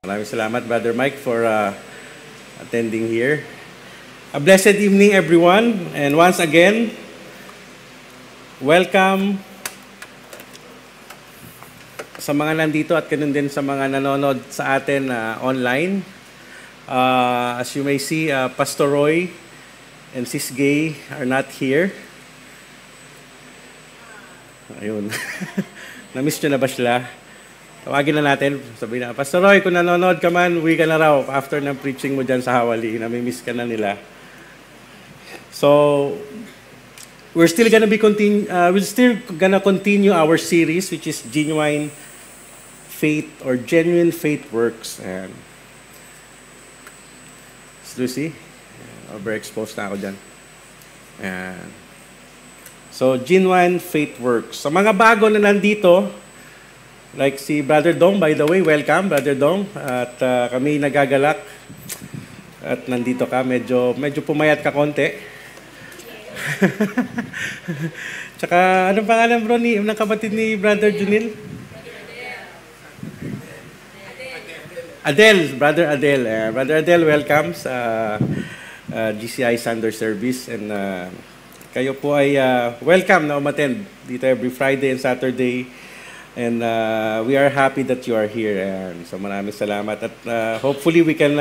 Maraming salamat, Brother Mike, for attending here. A blessed evening, everyone. And once again, welcome sa mga nandito at ganun din sa mga nanonood sa atin online. As you may see, Pastor Roy and Sis Gay are not here. Ayun. Na-miss nyo na ba sila? Tawagin na natin. Sabihin na, Pastor Roy, kung nanonood ka man, uwi ka na raw after ng preaching mo dyan sa Hawali. Nami-miss ka na nila. So, we're still gonna continue our series, which is Genuine Faith or Genuine Faith Works. And Lucy, overexposed na ako dyan. And so, Genuine Faith Works. Sa mga bago na nandito, like si Brother Dong, by the way, welcome, Brother Dong. At kami nagagalak. At nandito ka, medyo pumayat ka konti. Tsaka, anong pangalan bro ng kapatid ni Brother Junil? Adel, Brother Adel. Brother Adel, welcome sa GCI Sunday Service. And kayo po ay welcome na umattend dito every Friday and Saturday. And we are happy that you are here. And so maraming salamat. At hopefully we can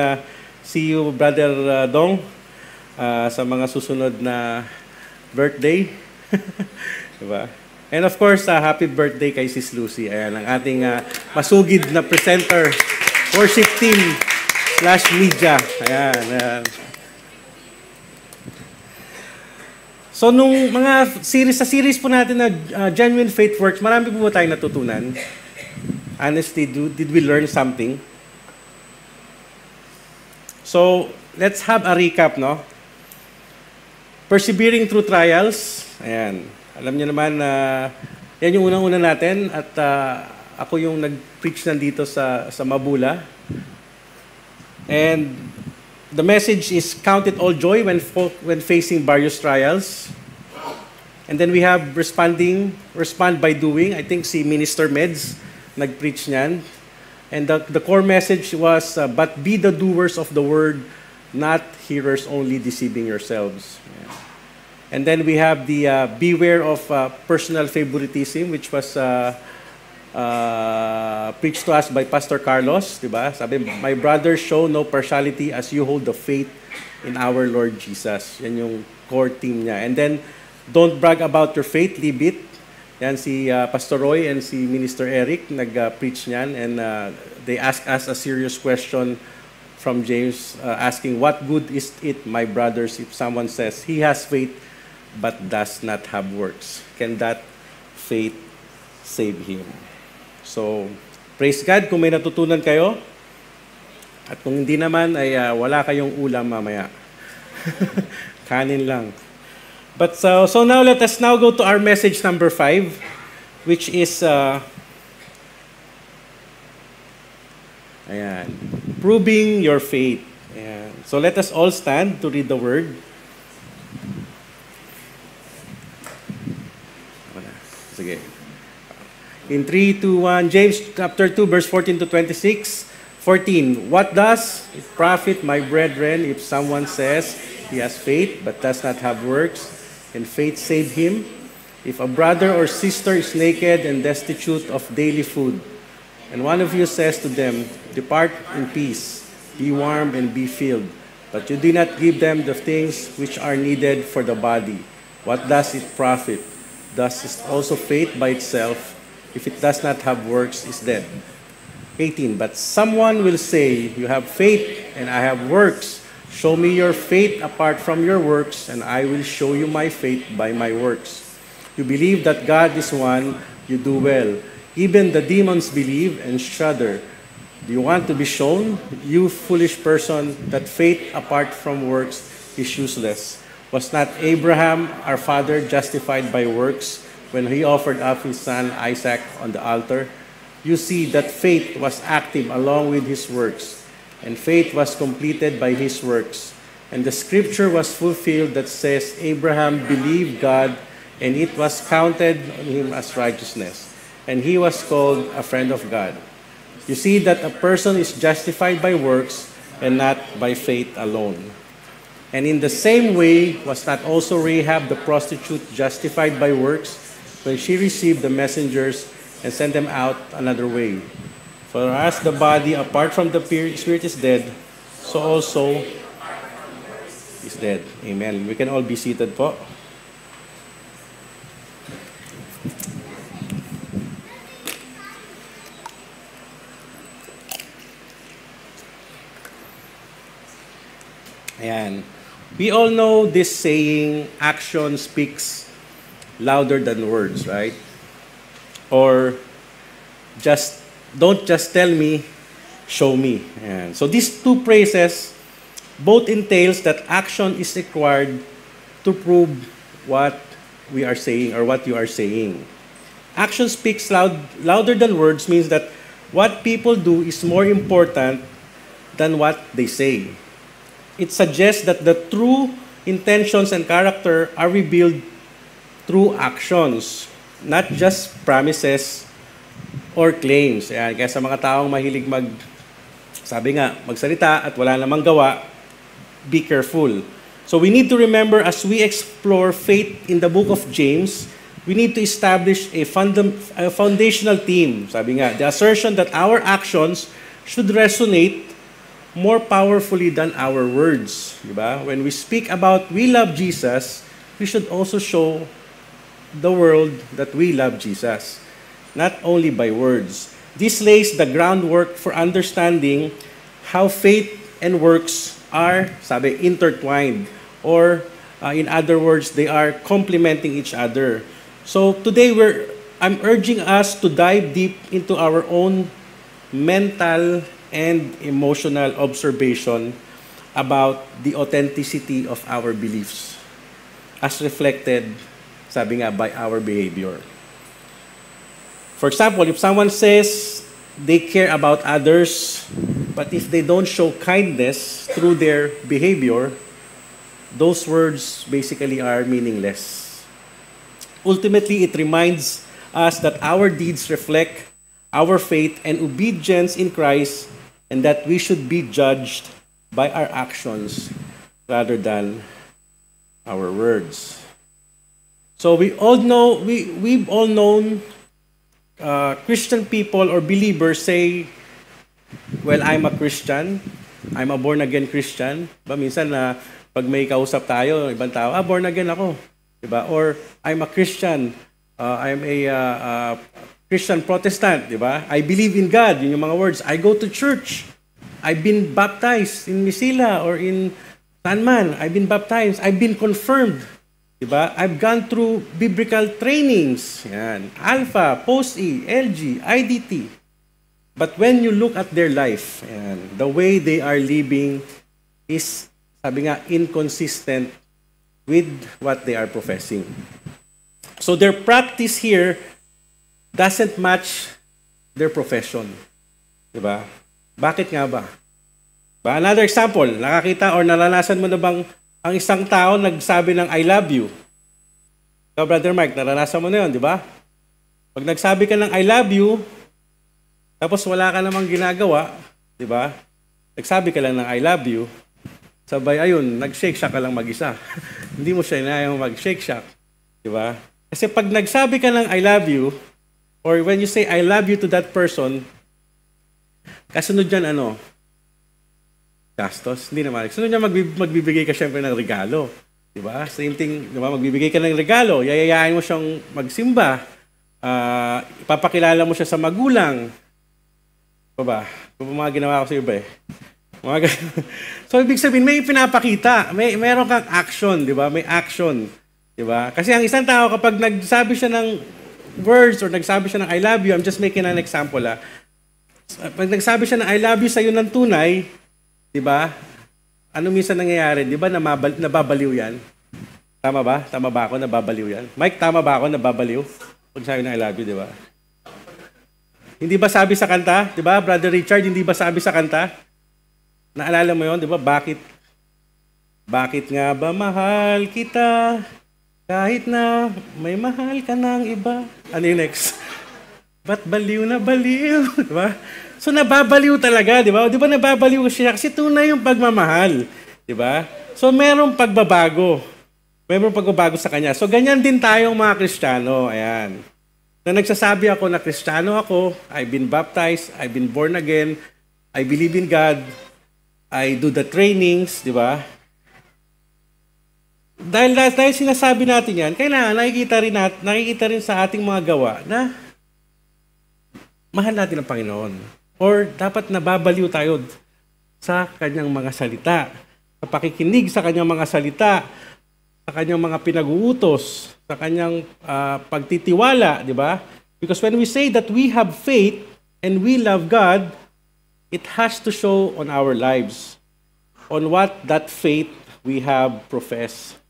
see you, Brother Dong, sa mga susunod na birthday. Diba? And of course, happy birthday kay Sis Lucy. Ayan, ang ating masugid na presenter, worship team /media. Ayan. So, nung mga series po natin na Genuine Faith Works, marami po tayong natutunan. Honestly, did we learn something? So, let's have a recap, no? Persevering through trials. Ayan. Alam niyo naman na yan yung unang-una natin. At ako yung nag-preach nandito sa Mabula. And the message is, count it all joy when facing various trials. And then we have respond by doing. I think si Minister Meds nag-preach niyan. And the core message was, but be the doers of the word, not hearers only, deceiving yourselves. Yeah. And then we have the beware of personal favoritism, which was preached to us by Pastor Carlos, diba? Sabi, my brothers, show no partiality as you hold the faith in our Lord Jesus. Yan yung core theme niya. And then, don't brag about your faith, leave it. Yan si Pastor Roy and si Minister Eric nag-preach niyan. And they asked us a serious question from James, asking, what good is it, my brothers, if someone says he has faith but does not have works? Can that faith save him? So, praise God kung may natutunan kayo. At kung hindi naman, ay wala kayong ulam mamaya. Kanin lang. But so now let us now go to our message number 5, which is proving your faith. Ayan. So let us all stand to read the word. Sige. In 3, 2, 1, James chapter 2, verse 14 to 26. 14, what does it profit, my brethren, if someone says he has faith but does not have works? Can faith save him? If a brother or sister is naked and destitute of daily food, and one of you says to them, depart in peace, be warm and be filled, but you do not give them the things which are needed for the body, what does it profit? Thus is also faith by itself, if it does not have works, is dead. 18, but someone will say, you have faith and I have works. Show me your faith apart from your works, and I will show you my faith by my works. You believe that God is one, you do well. Even the demons believe and shudder. Do you want to be shown, you foolish person, that faith apart from works is useless? Was not Abraham, our father, justified by works when he offered up his son Isaac on the altar? You see that faith was active along with his works, and faith was completed by his works. And the scripture was fulfilled that says, Abraham believed God, and it was counted on him as righteousness. And he was called a friend of God. You see that a person is justified by works and not by faith alone. And in the same way, was not also Rahab the prostitute justified by works when she received the messengers and sent them out another way? For as the body apart from the spirit is dead, so also is dead. Amen. We can all be seated po. Ayan. We all know this saying, action speaks louder than words, right? Or don't just tell me, show me. Ayan. So these two phrases both entails that action is required to prove what we are saying or what you are saying. Action speaks louder than words means that what people do is more important than what they say. It suggests that the true intentions and character are revealed through actions, not just promises or claims. Ayan, kaya sa mga taong mahilig magsalita at wala namang gawa, be careful. So we need to remember as we explore faith in the book of James, we need to establish a foundational theme. Sabi nga, the assertion that our actions should resonate more powerfully than our words. Diba? When we speak about we love Jesus, we should also show the world that we love Jesus, not only by words. This lays the groundwork for understanding how faith and works are, intertwined. Or, in other words, they are complementing each other. So today, I'm urging us to dive deep into our own mental and emotional observation about the authenticity of our beliefs as reflected, by our behavior. For example, if someone says they care about others, but if they don't show kindness through their behavior, those words basically are meaningless. Ultimately, it reminds us that our deeds reflect our faith and obedience in Christ, and that we should be judged by our actions rather than our words. So we've all known Christian people or believers say, well, I'm a Christian, I'm a born-again Christian. Minsan na pag may kausap tayo, ibang tao, born again ako. Diba? Or, I'm a Christian, I'm a Christian Protestant, di ba? I believe in God, yun yung mga words. I go to church. I've been baptized in Misila or in saan man. I've been baptized. I've been confirmed. Di ba? I've gone through biblical trainings. Yan. Alpha, Post-E, LG, IDT. But when you look at their life, the way they are living is, inconsistent with what they are professing. So their practice here doesn't match their profession. Diba? Bakit nga ba? Another example, nakakita or naranasan mo na bang ang isang tao nagsabi ng I love you? So, Brother Mike, naranasan mo na yun, di ba? Pag nagsabi ka ng I love you, tapos wala ka namang ginagawa, di ba? Nagsabi ka lang ng I love you, sabay, ayun, nag-shake shack ka lang mag-isa. Hindi mo siya inayang mag-shake shack. Di ba? Kasi pag nagsabi ka ng I love you, or when you say, I love you to that person, kasunod dyan, gastos? Hindi naman. Kasunod dyan, magbibigay ka syempre ng regalo. Diba? Same thing, diba? Magbibigay ka ng regalo, yayayain mo siyang magsimba, ipapakilala mo siya sa magulang. Diba? Mga ginawa ko sa iba eh. So, ibig sabihin, may pinapakita. Meron kang action, diba? May action. Diba? Kasi ang isang tao, kapag nagsabi siya ng words or nagsabi siya ng I love you, I'm just making an example. Pag nagsabi siya ng I love you sa'yo ng tunay, di ba? Ano minsan nangyayari? Di ba nababaliw yan? Tama ba? Tama ba ako? Nababaliw yan? Mike, tama ba ako? Nababaliw? Pag sabi ng I love you, di ba? Hindi ba sabi sa kanta? Di ba? Brother Richard, hindi ba sabi sa kanta? Naalala mo yon, di ba? Bakit nga ba mahal kita? Kahit na may mahal ka ng iba. Ano yung next? Ba't baliw na baliw? Diba? So nababaliw talaga, di ba? Di ba nababaliw siya? Kasi tunay yung pagmamahal. Di ba? So merong pagbabago. Merong pagbabago sa kanya. So ganyan din tayong mga Kristiyano. Ayan. Na nagsasabi ako na Kristiyano ako, I've been baptized, I've been born again, I believe in God, I do the trainings, di ba? Dahil sinasabi natin yan, kailangan nakikita rin sa ating mga gawa na mahal natin ang Panginoon. Or dapat nababaliw tayo sa kanyang mga salita, sa pakikinig sa kanyang mga salita, sa kanyang mga pinag-uutos, sa kanyang pagtitiwala, di ba? Because when we say that we have faith and we love God, it has to show on our lives, on what that faith we have professed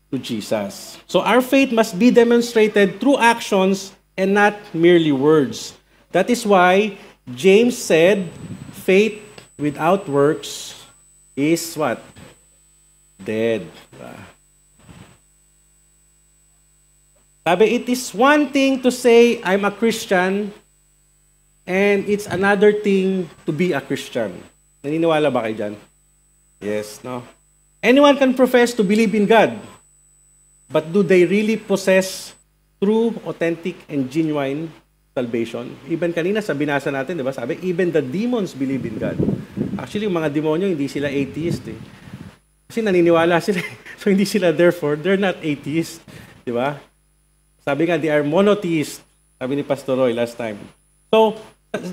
to Jesus. So our faith must be demonstrated through actions and not merely words. That is why James said, faith without works is what? Dead. Sabi, it is one thing to say, I'm a Christian, and it's another thing to be a Christian. Naniniwala ba kayo dyan? Yes, no? Anyone can profess to believe in God, but do they really possess true, authentic, and genuine salvation? Even kanina sa binasa natin, di ba? Sabi, even the demons believe in God. Actually, yung mga demonyo, hindi sila atheist eh. Kasi naniniwala sila. So, hindi sila therefore, they're not atheist. Di ba? Sabi nga, they are monotheist. Sabi ni Pastor Roy last time. So,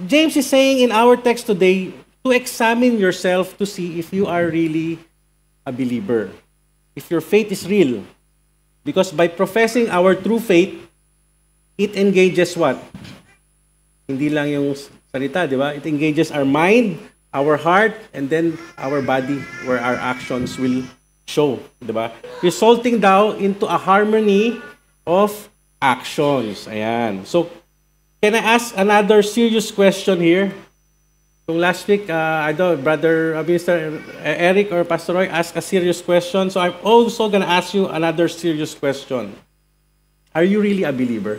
James is saying in our text today to examine yourself to see if you are really a believer. If your faith is real. Because by professing our true faith, it engages what? Hindi lang yung salita, di ba? It engages our mind, our heart, and then our body, where our actions will show, di ba? Resulting daw into a harmony of actions. Ayan. So, can I ask another serious question here? Kung last week, I don't, Brother Mr. Eric or Pastor Roy asked a serious question. So I'm also going to ask you another serious question. Are you really a believer?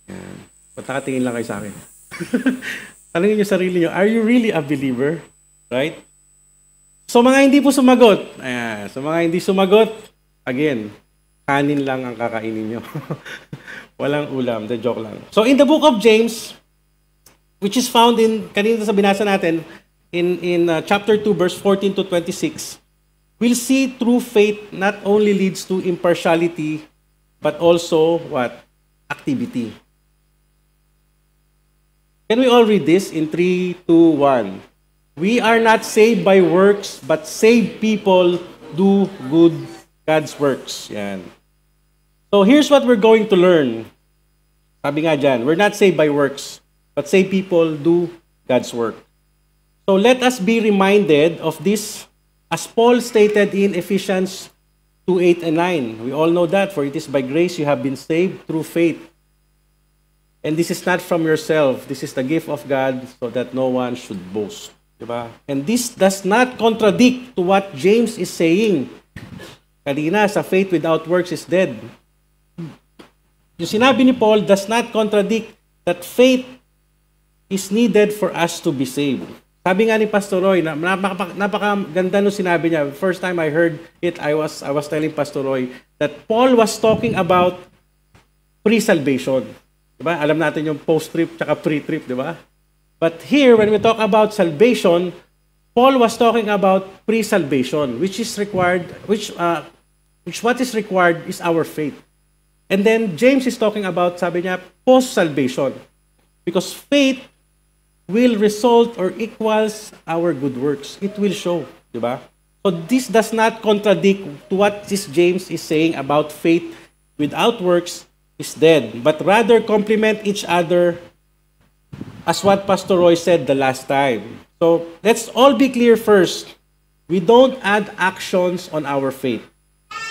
Yan. Patakatingin lang kayo sa akin. Tanungin niyo sarili niyo, are you really a believer? Right? So mga hindi po sumagot. Ayan. So mga hindi sumagot, again, kanin lang ang kakainin niyo. Walang ulam. The joke lang. So in the book of James, which is found in, kanina sa binasa natin, in chapter 2, verse 14 to 26, we'll see true faith not only leads to impartiality, but also, what? Activity. Can we all read this in 3, 2, 1? We are not saved by works, but saved people do good God's works. Yan. So here's what we're going to learn. Sabi nga dyan, we're not saved by works, but say people do God's work. So let us be reminded of this as Paul stated in Ephesians 2:8 and 9. We all know that, for it is by grace you have been saved through faith. And this is not from yourself. This is the gift of God so that no one should boast. Diba? And this does not contradict to what James is saying. Kanina, sa faith without works is dead. Yung sinabi ni Paul does not contradict that faith is needed for us to be saved. Sabi nga ni Pastor Roy, napakaganda nung sinabi niya. First time I heard it, I was telling Pastor Roy that Paul was talking about pre-salvation. Diba? Alam natin yung post-trip tsaka pre-trip, diba? But here, when we talk about salvation, Paul was talking about pre-salvation, which is required, which what is required is our faith. And then James is talking about, sabi niya, post-salvation. Because faith will result or equals our good works. It will show, di ba? So this does not contradict to what this James is saying about faith without works is dead, but rather complement each other as what Pastor Roy said the last time. So let's all be clear first. We don't add actions on our faith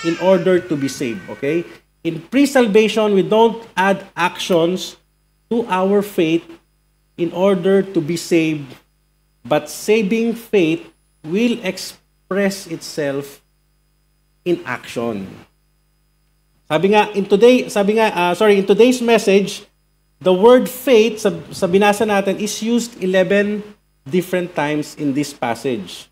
in order to be saved, okay? In pre-salvation, we don't add actions to our faith in order to be saved, but saving faith will express itself in action. In today's message, the word faith sa binasa natin is used 11 different times in this passage.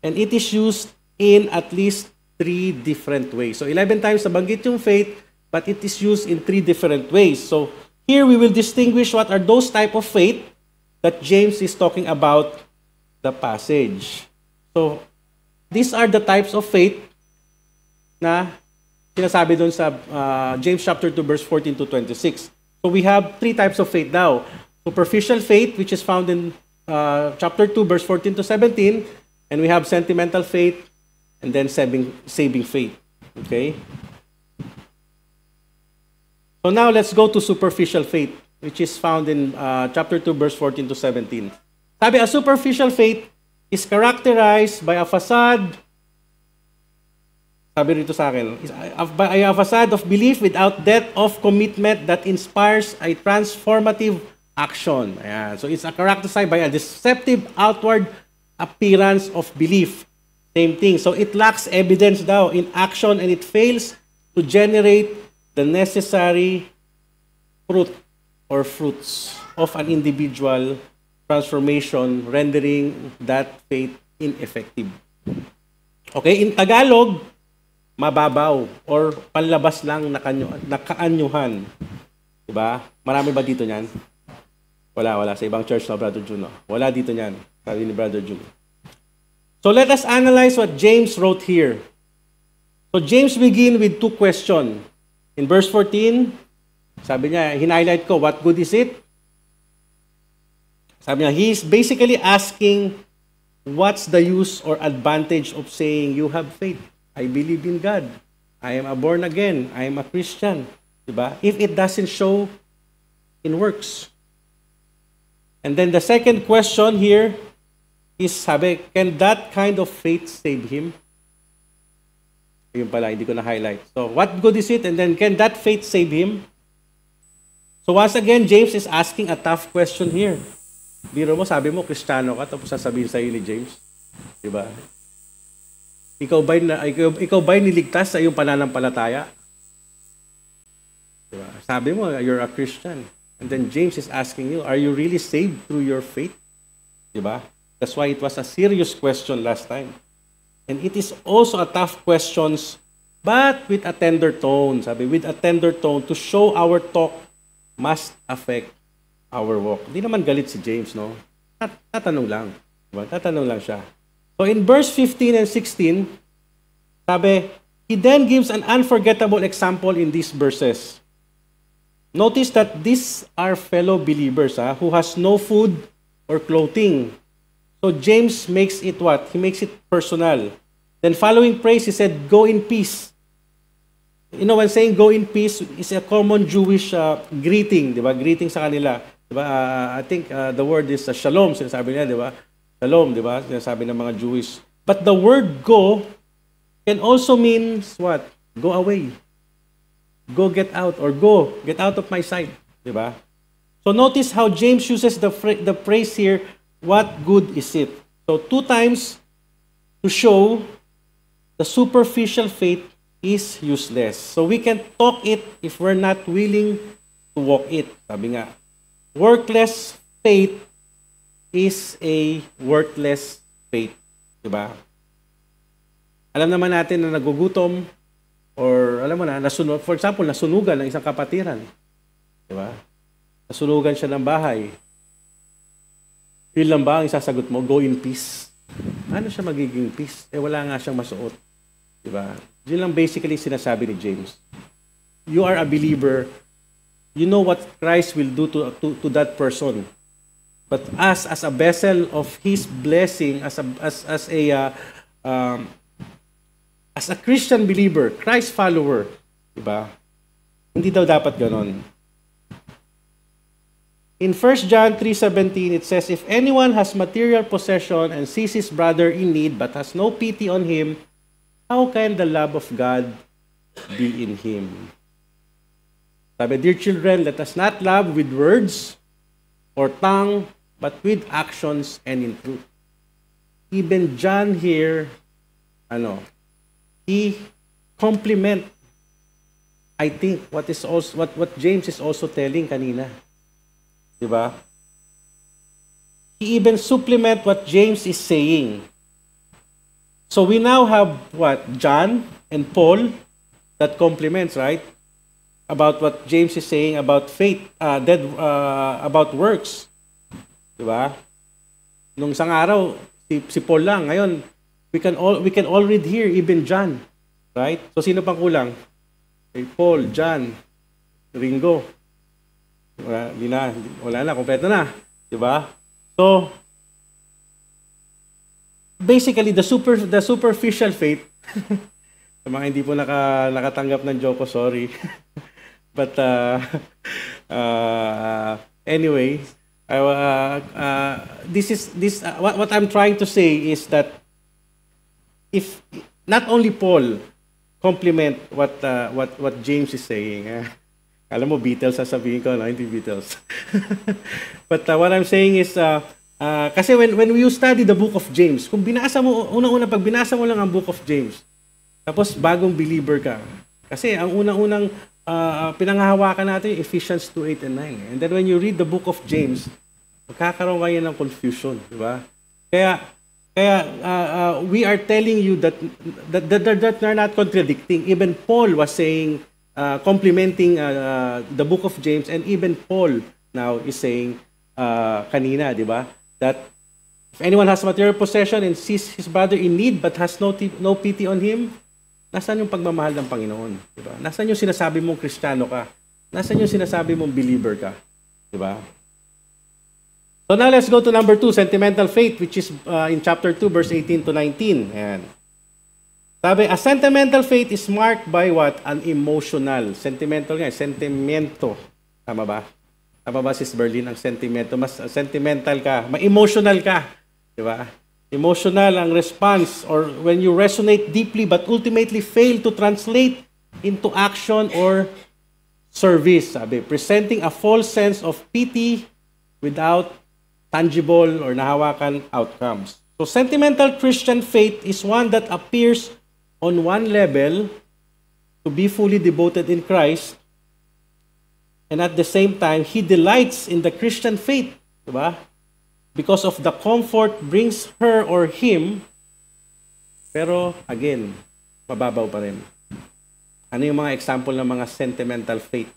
And it is used in at least 3 different ways. So 11 times nabanggit yung faith, but it is used in 3 different ways. So here we will distinguish what are those type of faith that James is talking about the passage. So these are the types of faith na sinasabi doon sa James chapter 2 verse 14 to 26. So we have 3 types of faith now. Superficial faith, which is found in chapter 2 verse 14 to 17, and we have sentimental faith, and then saving faith. Okay? So now let's go to superficial faith, which is found in chapter 2 verse 14 to 17. Sabi, a superficial faith is characterized by a facade, sabi rito sa akin, by a facade of belief without depth of commitment that inspires a transformative action. Ayan. So it's characterized by a deceptive outward appearance of belief. Same thing. So it lacks evidence daw in action, and it fails to generate the necessary fruit or fruits of an individual transformation, rendering that faith ineffective. Okay, in Tagalog, mababaw or panlabas lang na kaanyuhan. Diba? Marami ba dito niyan? Wala. Sa ibang church na, Brother Juno. Wala dito niyan. Sabi ni Brother Juno. So let us analyze what James wrote here. So James begin with 2 questions. In verse 14, sabi niya, hinighlight ko, what good is it? Sabi niya, he's basically asking, what's the use or advantage of saying you have faith? I believe in God. I am a born again. I am a Christian. Diba? If it doesn't show in works. And then the second question here is, sabi, can that kind of faith save him? Yun pala, hindi ko na-highlight. So, what good is it? And then, can that faith save him? So, once again, James is asking a tough question here. Biro mo, sabi mo, Kristiyano ka, tapos sasabihin sa'yo ni James. Diba? Ikaw ba'y niligtas sa iyong pananampalataya? Diba? Sabi mo, you're a Christian. And then James is asking you, are you really saved through your faith? Diba? That's why it was a serious question last time. And it is also a tough question, but with a tender tone. Sabi, with a tender tone to show our talk must affect our walk. Hindi naman galit si James, no? Tatanong lang. Diba? Tatanong lang siya. So in verse 15 and 16, sabi, he then gives an unforgettable example in these verses. Notice that these are fellow believers who has no food or clothing. So James makes it what? He makes it personal. Then following praise, he said, go in peace. You know, when saying go in peace is a common Jewish greeting, di ba? Greeting sa kanila. Di ba? I think the word is shalom, sinasabi niya, di ba? Shalom, di ba? Sinasabi ng mga Jewish. But the word go can also mean what? Go away. Go get out, or go, get out of my sight. Di ba? So notice how James uses the phrase here, what good is it? So 2 times to show the superficial faith is useless. So we can talk it if we're not willing to walk it. Sabi nga, workless faith is a worthless faith. Diba? Alam naman natin na nagugutom or alam mo na, for example, nasunugan ng isang kapatiran. Diba? Nasunugan siya ng bahay. Yun lang ba ang isasagot mo? Go in peace. Ano siya magiging peace? Wala nga siyang masuot. Diba? Yun lang basically sinasabi ni James. You are a believer. You know what Christ will do to that person. But us as a vessel of His blessing, as a Christian believer, Christ follower, diba? Hindi daw dapat ganon. In 1 John 3:17, it says, if anyone has material possession and sees his brother in need but has no pity on him, how can the love of God be in him? Sabi, dear children, let us not love with words or tongue, but with actions and in truth. Even John here, he compliment, I think, what James is also telling kanina. Di ba? He even supplement what James is saying. So we now have what? John and Paul that complements, right? About what James is saying about faith, about works. Di ba? Nung isang araw, si Paul lang. Ngayon, we can all read here, even John. Right? So sino pang kulang? Paul, John, Ringo. Wala na, kompleto na. Diba? So, basically, the superficial faith, sa mga hindi po nakatanggap ng joke ko, sorry. But, anyway, what I'm trying to say is that if not only Paul complement what James is saying, alam mo, Beatles sasabihin ko, no? Hindi Beatles. But what I'm saying is, kasi when you study the book of James, kung binasa mo, unang-una, pag binasa mo lang ang book of James, tapos bagong believer ka, kasi ang unang-unang pinanghahawakan natin, Ephesians 2:8 and 9. And then when you read the book of James, magkakaroon kayo ng confusion, di ba? Kaya we are telling you that they're not contradicting. Even Paul was saying, complementing the book of James, and even Paul now is saying kanina, di ba? That if anyone has material possession and sees his brother in need but has no pity on him, nasaan yung pagmamahal ng Panginoon? Di ba? Nasaan yung sinasabi mong Kristiyano ka? Nasaan yung sinasabi mong believer ka? Di ba? So now let's go to number 2, sentimental faith, which is in chapter 2, verse 18 to 19. Ayan. Sabi, a sentimental faith is marked by what? An emotional. Sentimental nga, sentimento. Tama ba? Tama ba, Sis Berlin, ang sentimento? Mas sentimental ka, ma-emotional ka. Di ba? Emotional ang response, or when you resonate deeply but ultimately fail to translate into action or service. Sabi, presenting a false sense of pity without tangible or nahawakan outcomes. So sentimental Christian faith is one that appears on one level to be fully devoted in Christ, and at the same time, he delights in the Christian faith, diba? Because of the comfort brings her or him, pero again, mababaw pa rin. Ano yung mga example ng mga sentimental faith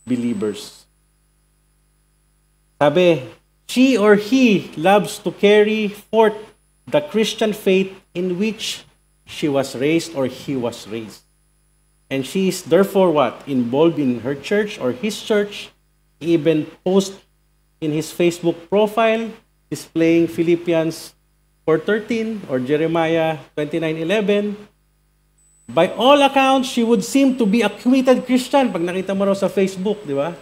believers? Sabi, she or he loves to carry forth the Christian faith in which she was raised or he was raised. And she is therefore what? Involved in her church or his church. He even posts in his Facebook profile displaying Philippians 4:13 or Jeremiah 29:11. By all accounts, she would seem to be a committed Christian pag nakita mo raw sa Facebook, di ba?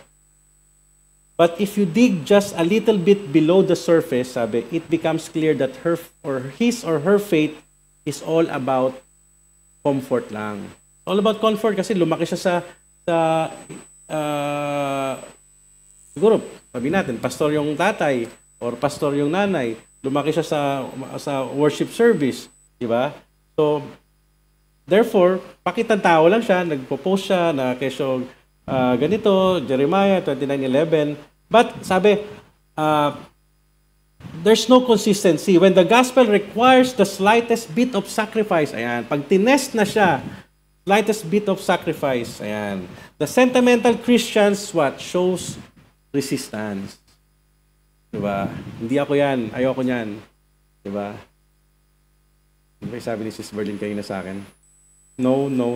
But if you dig just a little bit below the surface, sabi, it becomes clear that his or her faith is all about comfort lang. All about comfort kasi lumaki siya siguro, sabi natin, pastor yung tatay or pastor yung nanay, lumaki siya sa worship service, di ba? So, therefore, pakitang tao lang siya, nagpo-post siya na kesyo ganito, Jeremiah 29:11. But sabi, there's no consistency. When the gospel requires the slightest bit of sacrifice, ayan, pag tinest na siya, slightest bit of sacrifice, ayan. The sentimental Christians, what? Shows resistance. Diba? Hindi ako yan, ayoko niyan. Diba? Diba sabi ni Sis Berlin kayo na sa akin? No. No.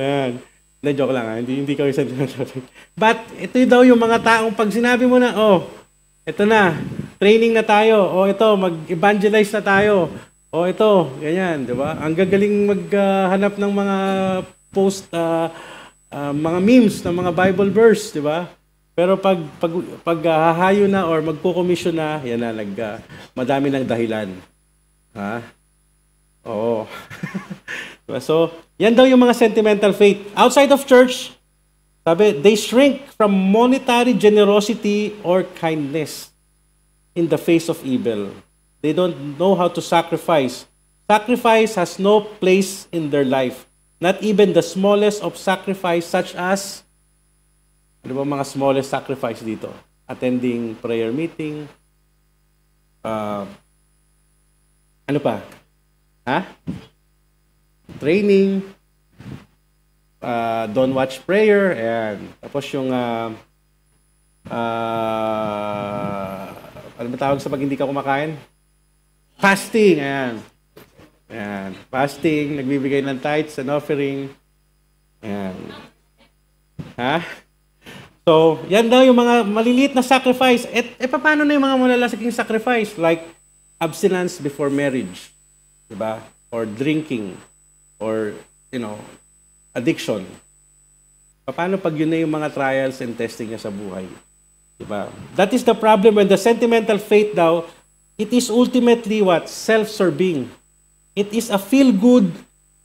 Ayan. Hindi, joke lang ha. Hindi kayo sentimental. But, ito daw yung mga taong pag sinabi mo na, oh, ito na, training na tayo. Oh, ito, mag-evangelize na tayo. Oh, ito, ganyan, di ba? Ang gagaling maghanap ng mga post, mga memes ng mga Bible verse, di ba? Pero pag hahayo na or magko-commission na, yan na, madami ng dahilan. Ha? Oo. So, yan daw yung mga sentimental faith. Outside of church, sabi, they shrink from monetary generosity or kindness in the face of evil. They don't know how to sacrifice. Sacrifice has no place in their life. Not even the smallest of sacrifice such as Ano ba mga smallest sacrifice dito? Attending prayer meeting. Ano pa? Ha? Training. Don't watch prayer. Ayan. Tapos yung ano ba tawag sa pag hindi ka kumakain? Fasting. Ayan. Ayan. Fasting. Nagbibigay ng tithes and offering. Ayan. Ha? So, yan daw yung mga maliliit na sacrifice. Paano na yung mga malalaking sacrifice? Like, abstinence before marriage. Diba? Or drinking. Or, addiction. Paano pag yun na yung mga trials and testing niya sa buhay? Diba? That is the problem when the sentimental faith daw, it is ultimately what? Self-serving. It is a feel-good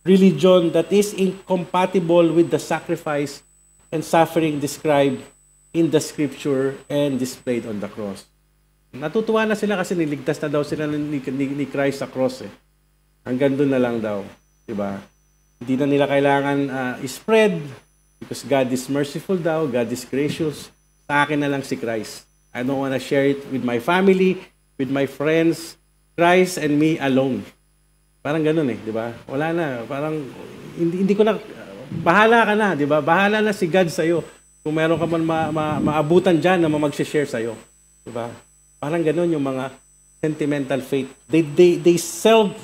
religion that is incompatible with the sacrifice and suffering described in the scripture and displayed on the cross. Natutuwa na sila kasi niligtas na daw sila ni Christ sa cross. Hanggang doon na lang daw. Diba? Hindi na nila kailangan spread because God is merciful daw, God is gracious. Sa akin na lang si Christ. I don't want to share it with my family, with my friends, Christ and me alone. Parang ganun di ba? Wala na, parang hindi ko na, bahala ka na, di ba? Bahala na si God sa'yo. Kung meron ka man maabutan dyan na mag-share sa'yo. Di ba? Parang ganun yung mga sentimental faith. They serve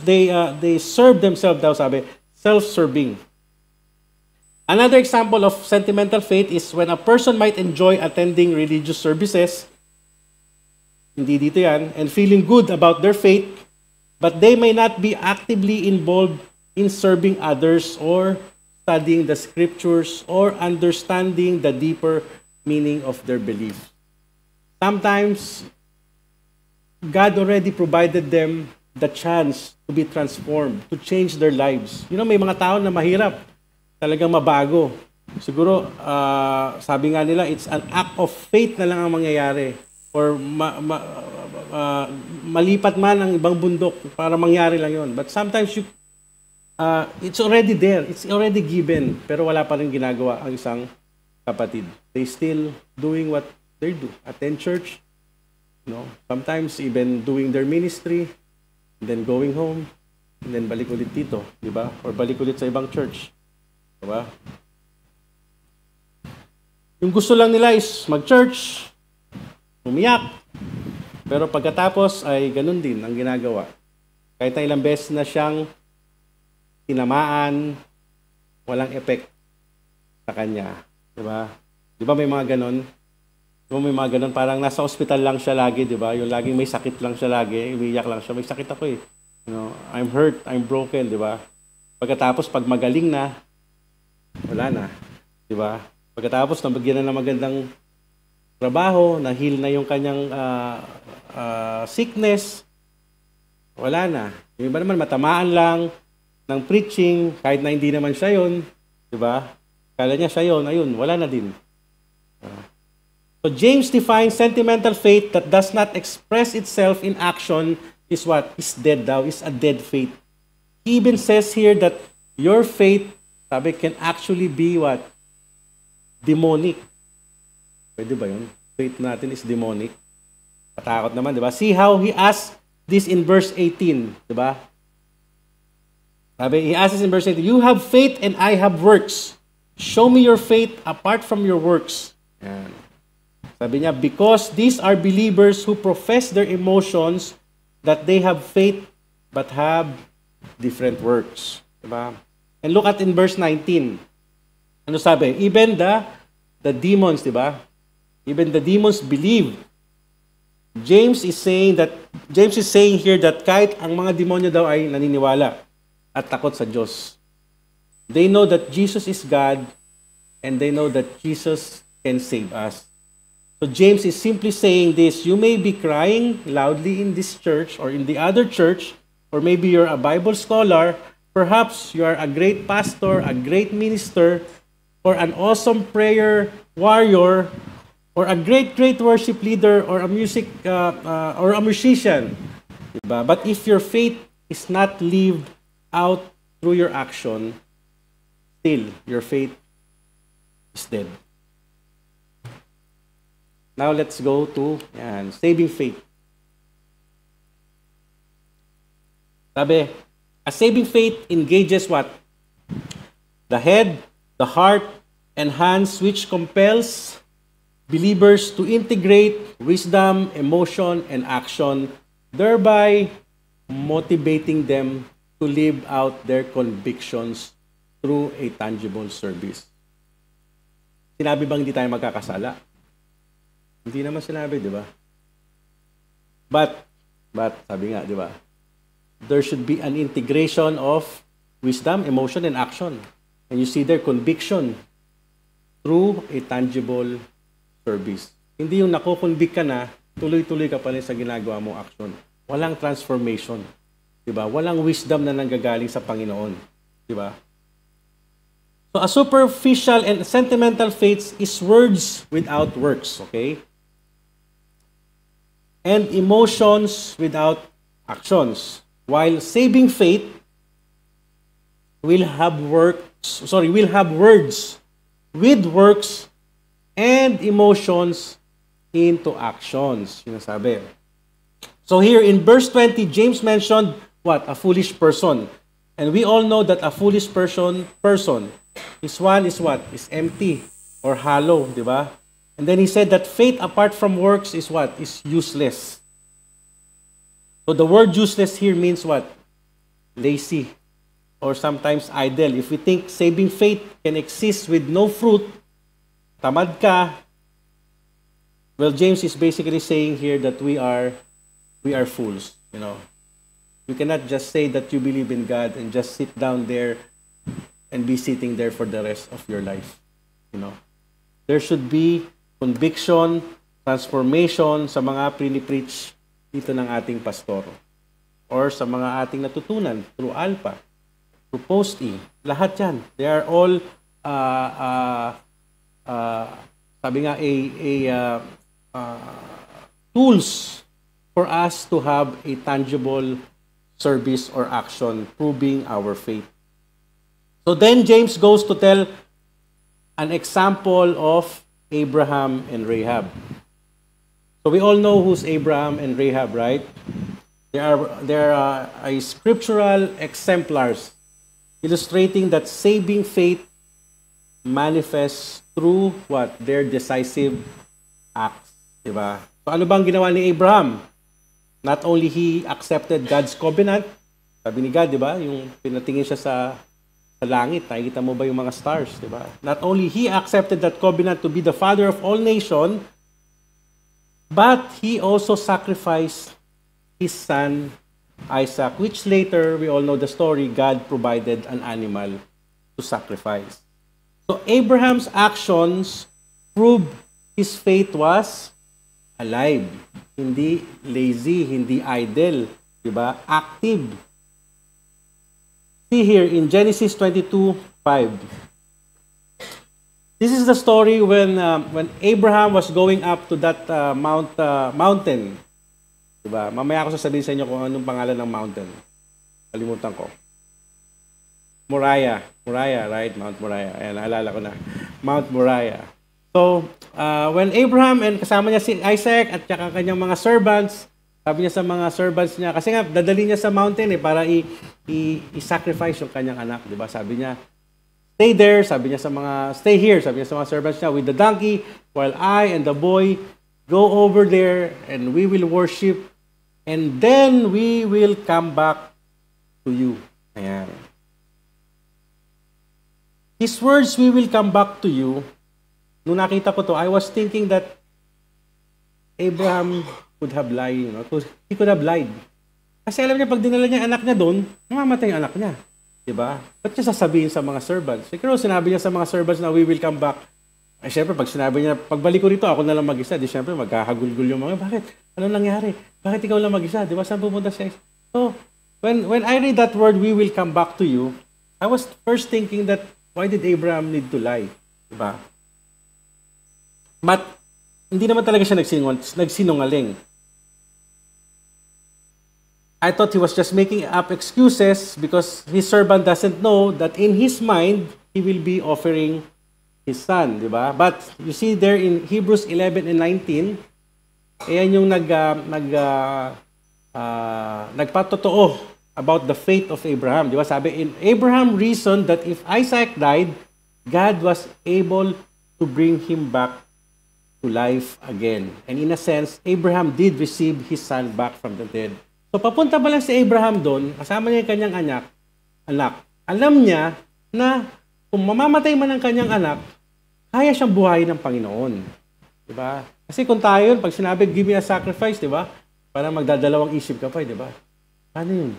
themselves daw, sabi, self-serving. Another example of sentimental faith is when a person might enjoy attending religious services, hindi dito yan, and feeling good about their faith, but they may not be actively involved in serving others or studying the scriptures or understanding the deeper meaning of their belief. Sometimes, God already provided them the chance to be transformed, to change their lives. May mga tao na mahirap, talagang mabago. Siguro, sabi nga nila, it's an act of faith na lang ang mangyayari. Or malipat man ang ibang bundok para mangyari lang yon. But sometimes it's already there. It's already given. Pero wala pa rin ginagawa ang isang kapatid. They still doing what they do. Attend church. Sometimes even doing their ministry. And then going home. And then balik ulit dito. Diba? Or balik ulit sa ibang church. Diba? Yung gusto lang nila is mag-church. Umiyak. Pero pagkatapos ay ganun din ang ginagawa. Kahit na ilang beses na siyang tinamaan, walang effect sa kanya. Diba? Diba may mga ganun? Diba may mga ganun? Parang nasa ospital lang siya lagi, diba? Yung laging may sakit lang siya lagi, umiiyak lang siya. May sakit ako I'm hurt, I'm broken, diba? Pagkatapos, pag magaling na, wala na. Diba? Pagkatapos, nabagyan na ng magandang trabaho, na-heal na yung kanyang sickness, wala na. Yung iba naman, matamaan lang ng preaching, kahit na hindi naman siya yun, di ba? Kala niya siya yun, ayun, wala na din. So James defines sentimental faith that does not express itself in action is what? Is dead daw, is a dead faith. He even says here that your faith, sabi, can actually be what? Demonic. Pwede ba yun? Faith natin is demonic. Patakot naman, di ba? See how he asks this in verse 18, di ba? Sabi, he asks in verse 18, you have faith and I have works. Show me your faith apart from your works. Yan. Sabi niya, because these are believers who profess their emotions that they have faith but have different works. Diba? And look at in verse 19. Ano sabi? Even the demons, diba? Even the demons believe. James is saying here that kahit ang mga demonyo daw ay naniniwala at takot sa Diyos. They know that Jesus is God and they know that Jesus can save us. So James is simply saying this, you may be crying loudly in this church or in the other church, or maybe you're a Bible scholar, perhaps you are a great pastor, a great minister, or an awesome prayer warrior, or a great worship leader, or a musician. Diba? But if your faith is not lived out through your action, still, your faith is dead. Now let's go to saving faith. Sabi, a saving faith engages what? The head, the heart, and hands, which compels believers to integrate wisdom, emotion, and action, thereby motivating them to live out their convictions through a tangible service. Sinabi bang hindi tayo magkakasala? Hindi naman sinabi, di ba? But, sabi nga, di ba? There should be an integration of wisdom, emotion, and action. And you see their conviction through a tangible service. Hindi yung nakukonvict ka na, tuloy-tuloy ka pa rin sa ginagawa mong action. Walang transformation. Diba? Walang wisdom na nanggagaling sa Panginoon. Diba? So a superficial and sentimental faith is words without works. Okay? And emotions without actions. While saving faith will have words with works and emotions into actions. Sinasabi. So here in verse 20, James mentioned what? A foolish person. And we all know that a foolish person is what? Is empty or hollow, di ba? And then he said that faith apart from works is what? Is useless. So the word useless here means what? Lazy or sometimes idle. If we think saving faith can exist with no fruit, tamad ka, well, James is basically saying here that we are fools, you know. You cannot just say that you believe in God and just sit down there and be sitting there for the rest of your life, you know. There should be conviction, transformation sa mga prini-preach dito ng ating pastor or sa mga ating natutunan through Alpha, through Post-E. Lahat yan. They are all sabi nga tools for us to have a tangible service or action proving our faith. So then James goes to tell an example of Abraham and Rahab. So we all know who's Abraham and Rahab, right? They are scriptural exemplars illustrating that saving faith manifests through what? Their decisive acts. Diba? So ano bang ginawa ni Abraham? Not only he accepted God's covenant, sabi ni God, diba? Yung pinatingin siya sa langit, nakikita mo ba yung mga stars, diba? Not only he accepted that covenant to be the father of all nations, but he also sacrificed his son Isaac, which later, we all know the story, God provided an animal to sacrifice. So Abraham's actions prove his faith was alive. Hindi lazy, hindi idle. Diba? Active. See here in Genesis 22:5. This is the story when Abraham was going up to that mountain. Diba? Mamaya ako sasabihin sa inyo kung anong pangalan ng mountain. Kalimutan ko. Moriah, right? Mount Moriah. Ayan, naalala ko na. Mount Moriah. So, when Abraham and kasama niya si Isaac at saka kanyang mga servants, sabi niya sa mga servants niya, kasi nga, dadali niya sa mountain para i-sacrifice yung kanyang anak. Diba? Sabi niya, stay there, stay here, sabi niya sa mga servants niya, with the donkey, while I and the boy go over there and we will worship and then we will come back to you. Ayan. His words, we will come back to you, nung nakita ko to, I was thinking that Abraham could have lied, you know, he could have lied. Kasi alam niya, pag dinala niya anak niya doon, mamamatay ang anak niya. Diba? Ba't niya sasabihin sa mga servants? Siguro sinabi niya sa mga servants na we will come back. Ay, syempre, pag sinabi niya, pagbalik ko rito, ako na lang mag-isa. Di syempre, magkahagulgul yung mga, bakit? Ano nangyari? Bakit ikaw lang mag-isa? Di ba? Saan pupunta siya? So, when I read that word, we will come back to you, I was first thinking that, why did Abraham need to lie? Di ba? But, hindi naman talaga siya nagsinungaling. I thought he was just making up excuses because his servant doesn't know that in his mind, he will be offering his son, di ba? But you see there in Hebrews 11 and 19, ayan yung nagpatotoo about the faith of Abraham. Di ba? Sabi, in Abraham reasoned that if Isaac died, God was able to bring him back to life again. And in a sense, Abraham did receive his son back from the dead. So papunta ba lang si Abraham doon, kasama niya yung kanyang anak. Alam niya na kung mamamatay man ang kanyang anak, kaya siyang buhayin ng Panginoon. Diba? Kasi kung tayo yun, pag sinabi, give me a sacrifice, diba? Parang magdadalawang isip ka pa, diba? Ano yun?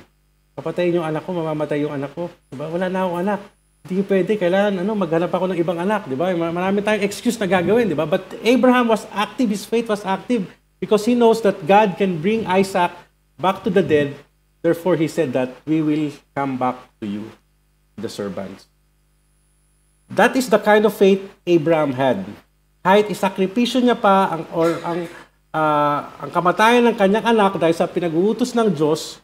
Papatayin yung anak ko, mamamatay yung anak ko. Diba? Wala na akong anak. Hindi pwede, kailangan maghanap ako ng ibang anak, diba? Marami tayong excuse na gagawin, diba? But Abraham was active, his faith was active because he knows that God can bring Isaac back to the dead. Therefore, he said that we will come back to you, the servants. That is the kind of faith Abraham had. Kahit isakripisyo niya pa ang kamatayan ng kanyang anak dahil sa pinag-uutos ng Diyos,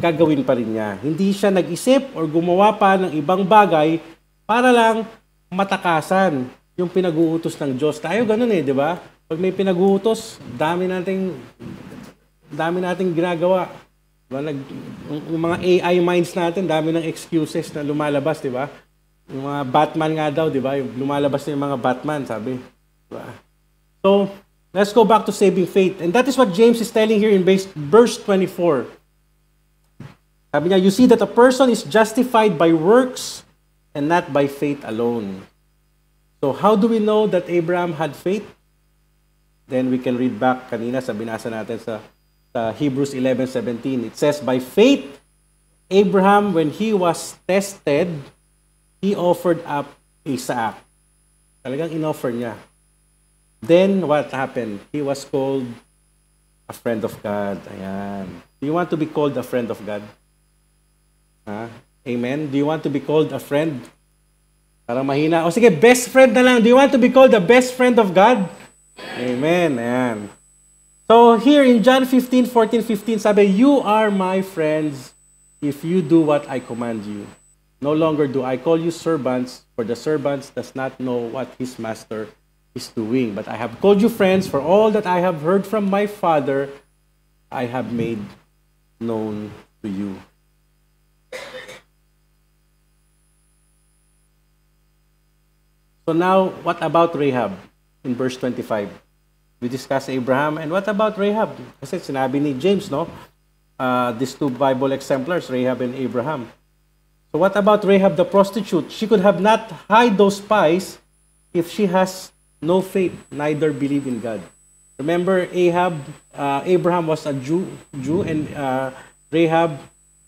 gagawin pa rin niya. Hindi siya nag-isip or gumawa pa ng ibang bagay para lang matakasan yung pinag-uutos ng Diyos. Tayo ganun di ba? Pag may pinag-uutos, dami nating ginagawa. Diba? Yung mga AI minds natin, dami ng excuses na lumalabas, di ba? Yung mga Batman nga daw, di ba? Yung lumalabas na yung mga Batman, sabi. Diba? So, let's go back to saving faith. And that is what James is telling here in verse 24. Sabi niya, you see that a person is justified by works and not by faith alone. So, how do we know that Abraham had faith? Then we can read back kanina sa binasa natin sa Hebrews 11:17. It says, by faith, Abraham, when he was tested, he offered up Isaac. Talagang inoffer niya. Then, what happened? He was called a friend of God. Ayan. Do you want to be called a friend of God? Amen? Do you want to be called a friend? Parang mahina. O sige, best friend na lang. Do you want to be called the best friend of God? Amen. Ayan. So, here in John 15:14-15, sabi, you are my friends if you do what I command you. No longer do I call you servants, for the servants does not know what his master is doing. But I have called you friends, for all that I have heard from my Father, I have made known to you. So now, what about Rahab in verse 25? We discussed Abraham, and what about Rahab? Kasi sinabi ni James, no? These two Bible exemplars, Rahab and Abraham. So what about Rahab the prostitute? She could have not hide those spies if she has no faith, neither believe in God. Remember, Abraham was a Jew, and Rahab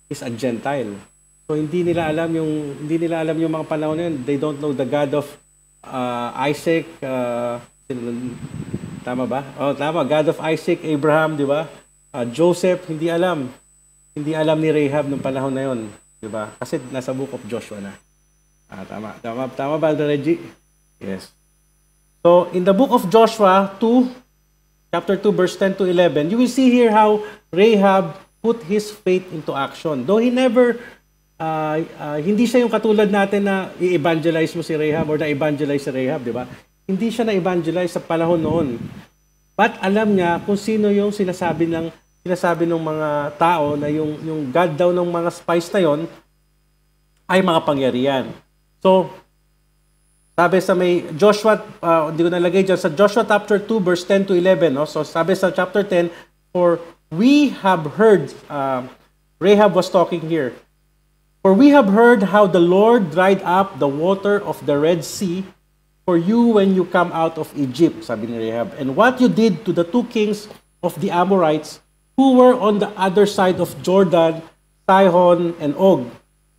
is a Gentile. So hindi nila alam yung mga panahon na yun. They don't know the God of Isaac. Tama ba? Oh, tama. God of Isaac, Abraham, di ba? Joseph, hindi alam. Hindi alam ni Rahab nung panahon na yun. Di ba? Kasi nasa book of Joshua na. Tama ba, Reggie? Yes. So, in the book of Joshua 2, chapter 2, verse 10 to 11, you will see here how Rahab put his faith into action. Though he never, hindi siya yung katulad natin na i-evangelize mo si Rahab or na-evangelize si Rahab, di ba? Hindi siya na-evangelize sa panahon noon. But alam niya kung sino yung sinasabi ng mga tao na yung God daw ng mga spies na yon ay mga pangyarihan. So, sabi sa may Joshua, hindi ko nalagay dyan, sa Joshua chapter 2, verse 10 to 11. No? So, sabi sa chapter 10, for we have heard, Rahab was talking here, for we have heard how the Lord dried up the water of the Red Sea for you when you come out of Egypt, sabi ni Rahab, and what you did to the two kings of the Amorites who were on the other side of Jordan, Sihon and Og,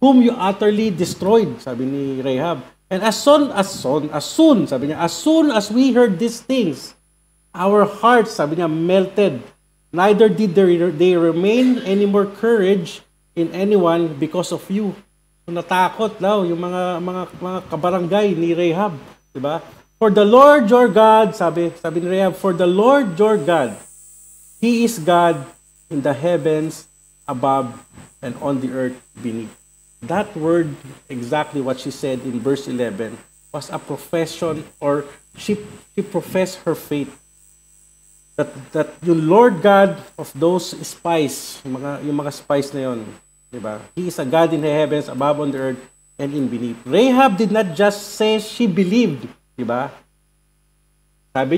whom you utterly destroyed, sabi ni Rahab. And as soon, sabi niya, as soon as we heard these things, our hearts, sabi niya, melted. Neither did they remain any more courage in anyone because of you. So, natakot daw yung mga kabarangay ni Rahab, di ba? For the Lord your God, sabi ni Rahab, for the Lord your God, He is God in the heavens above and on the earth beneath. That word, exactly what she said in verse 11, was a profession, or she professed her faith. That yung Lord God of those spies, yung mga spies na yon, di ba? He is a God in the heavens, above on the earth, and in beneath. Rahab did not just say she believed, di ba? Sinabi